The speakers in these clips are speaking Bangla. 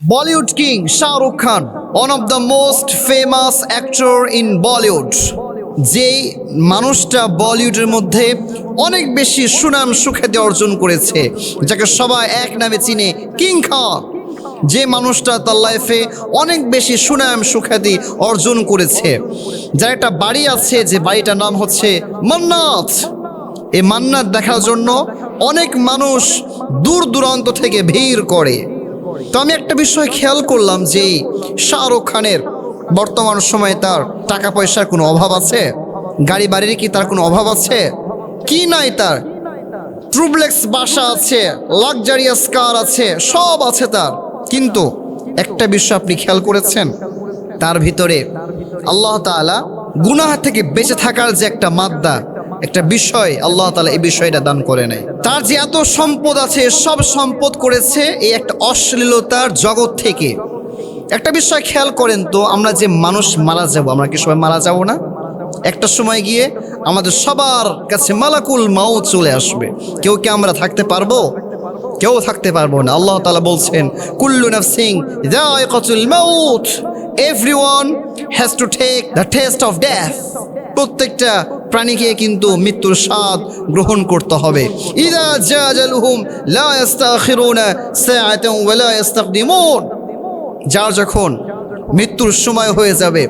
Bollywood king Shah Rukh Khan, one of the most famous actor in Bollywood, যেই মানুষটা বলিউডের মধ্যে অনেক বেশি সুনাম সুখ্যাতি অর্জন করেছে, যাকে সবাই এক নামে চিনে কিং খান। যে মানুষটা তার লাইফে অনেক বেশি সুনাম সুখ্যাতি অর্জন করেছে, যার একটা বাড়ি আছে, যে বাড়িটার নাম হচ্ছে মান্নাত। এই মান্নাত দেখার জন্য অনেক মানুষ দূর দূরান্ত থেকে ভিড় করে। তো আমি একটা বিষয় খেয়াল করলাম যে শাহরুখ খানের বর্তমান সময়ে তার টাকা পয়সার কোনো অভাব আছে? গাড়ি বাড়ির কি তার কোনো অভাব আছে? কি নাই তার? ট্রুপ্লেক্স বাসা আছে, লাক্সারিয়াস কার আছে, সব আছে তার। কিন্তু একটা বিষয় আপনি খেয়াল করেছেন, তার ভিতরে আল্লাহ তাআলা গুনাহ থেকে বেঁচে থাকার যে একটা মাদ্দা, একটা বিষয় আল্লাহ তাআলা এই বিষয়টা দান করে নাই। তার যে এত সম্পদ আছে, সব সম্পদ করেছে এই একটা অশ্লীলতার জগৎ থেকে। একটা বিষয় খেয়াল করেন তো, আমরা যে মানুষ মারা যাব, আমরা কি সবাই মারা যাব না? একটা সময় গিয়ে আমাদের সবার কাছে মালাকুল মাউত চলে আসবে। কেউ কি আমরা থাকতে পারবো? কেউ থাকতে পারবো না। আল্লাহ তাআলা বলছেন, কুল্লু নাফসিন যায়িকাতুল মাউত, everyone has to take the taste of death. প্রত্যেকটা প্রাণীকে কিন্তু মৃত্যুর স্বাদ গ্রহণ করতে হবে। ইযা জা আজালুহুম লা ইস্তাখিরুনা সাআতান ওয়া লা ইস্তাকদিমুন। যার যখন মৃত্যুর সময় হয়ে যাবে,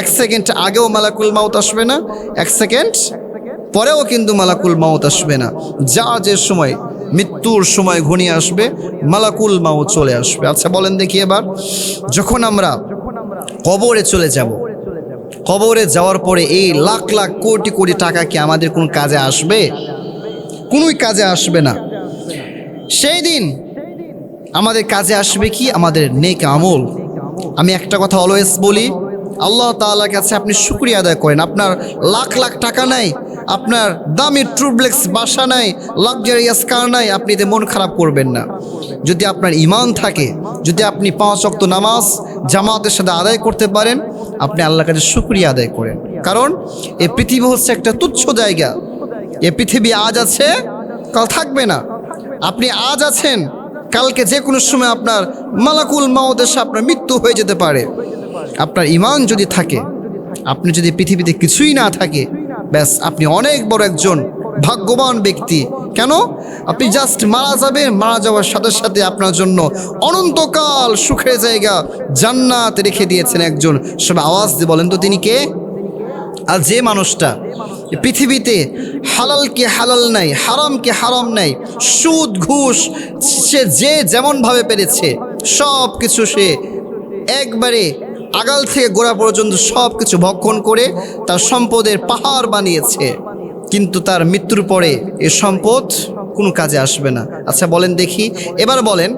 এক সেকেন্ড আগেও মালাকুল মাউত আসবে না, এক সেকেন্ড পরেও কিন্তু মালাকুল মাউত আসবে না। যা যে সময় মৃত্যুর সময় ঘনিয়ে আসবে, মালাকুল মাউত চলে আসবে। আচ্ছা বলেন দেখি, এবার যখন আমরা কবরে চলে যাব, কবরে যাওয়ার পরে এই লাখ লাখ কোটি কোটি টাকা কি আমাদের কোনো কাজে আসবে? কোনোই কাজে আসবে না। সেই দিন আমাদের কাজে আসবে কি? আমাদের নেক আমল। আমি একটা কথা অলওয়েজ বলি, আল্লাহ তাআলার কাছে আপনি শুকরিয়া আদায় করেন। আপনার লাখ লাখ টাকা নাই, আপনার দামি ট্রুপ্লেক্স বাসা নাই, লাক্সারিয়াস কার নাই, আপনি এতে মন খারাপ করবেন না। যদি আপনার ঈমান থাকে, যদি আপনি 5 ওয়াক্ত নামাজ জামাতের সাথে আদায় করতে পারেন, আপনি আল্লাহর কাছে শুকরিয়া আদায় করেন। কারণ এই পৃথিবী হচ্ছে একটা তুচ্ছ জায়গা। এই পৃথিবী আজ আছে, কাল থাকবে না। আপনি আজ আছেন, কালকে যে কোনো সময় আপনার মালাকুল মাউত এসে আপনার মৃত্যু হয়ে যেতে পারে। আপনার ঈমান যদি থাকে, আপনি যদি পৃথিবীতে কিছুই না থাকে, ব্যাস আপনি অনেক বড় একজন ভাগ্যবান ব্যক্তি। কেন? আপনি জাস্ট মারা যাবেন, মারা যাওয়ার সাথে সাথে আপনার জন্য অনন্তকাল সুখের জায়গা জান্নাত রেখে দিয়েছেন একজন। সব আওয়াজ দিয়ে বলেন তো তিনি কে? আর যে মানুষটা পৃথিবীতে হালালকে হালাল নাই, হারামকে হারাম নাই, সুদ ঘুষ সে যে যেমনভাবে পেরেছে সব কিছু সে একবারে আগাল থেকে গোড়া পর্যন্ত সব কিছু ভক্ষণ করে তার সম্পদের পাহাড় বানিয়েছে, কিন্তু তার মৃত্যুর পরে এই সম্পদ কোনো কাজে আসবে না। আচ্ছা বলেন দেখি, এবার বলেন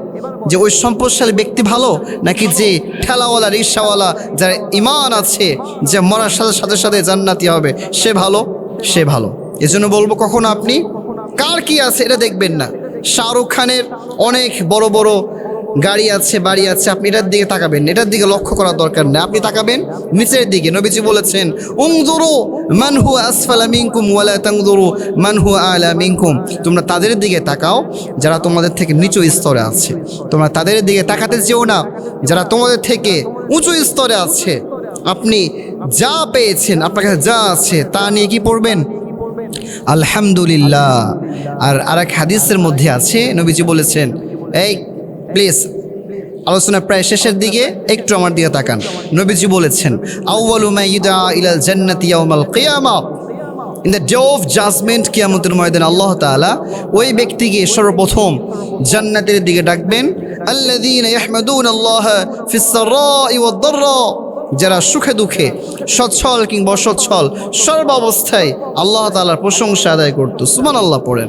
যে ওই সম্পদশালী ব্যক্তি ভালো, নাকি যে ঠেলাওয়ালা রিক্সাওয়ালা যার ঈমান আছে, যে মরার সাথে সাথে সাথে জান্নাতি হবে, সে ভালো? সে ভালো। এজন্য বলবো, কখনো আপনি কার কি আছে এটা দেখবেন না। শাহরুখ খানের অনেক বড় বড় গাড়ি আছে, বাড়ি আছে, আপনি এটার দিকে তাকাবেন, এটার দিকে লক্ষ্য করার দরকার নেই। আপনি তাকাবেন নিচের দিকে। নবীজি বলেছেন, উনজুরু মান হুয়া আসফালা মিনকুম ওয়া লা তানজুরু মান হুয়া আলা মিনকুম। তোমরা তাদের দিকে তাকাও যারা তোমাদের থেকে নিচু স্তরে আছে, তোমরা তাদের দিকে তাকাতে যেও না যারা তোমাদের থেকে উঁচু স্তরে আছে। আপনি যা পেয়েছেন, আপনার কাছে যা আছে তা নিয়ে কি পড়বেন? আলহামদুলিল্লাহ। আর এক হাদিসের মধ্যে আছে, নবীজি বলেছেন, এই প্লিজ আলোচনা প্রায় শেষের দিকে, একটু আমার দিকে তাকান। নবীজি বলেছেন, আউয়ালু মা ইউদা ইলাল জান্নাতি ইয়াউমাল কিয়ামাহ, in the day of judgment, কিয়ামতের ময়দানে আল্লাহ তাআলা ওই ব্যক্তিকে সর্বপ্রথম জান্নাতের দিকে ডাকবেন, আল্লাযীনা ইয়াহমাদুনাল্লাহা ফিস সারাই ওয়াদ দাররা, যারা সুখে দুঃখে সচ্ছল কিংবা অসচ্ছল সর্বাবস্থায় আল্লাহ তাআলার প্রশংসা আদায় করত। সুবহানাল্লাহ পড়েন।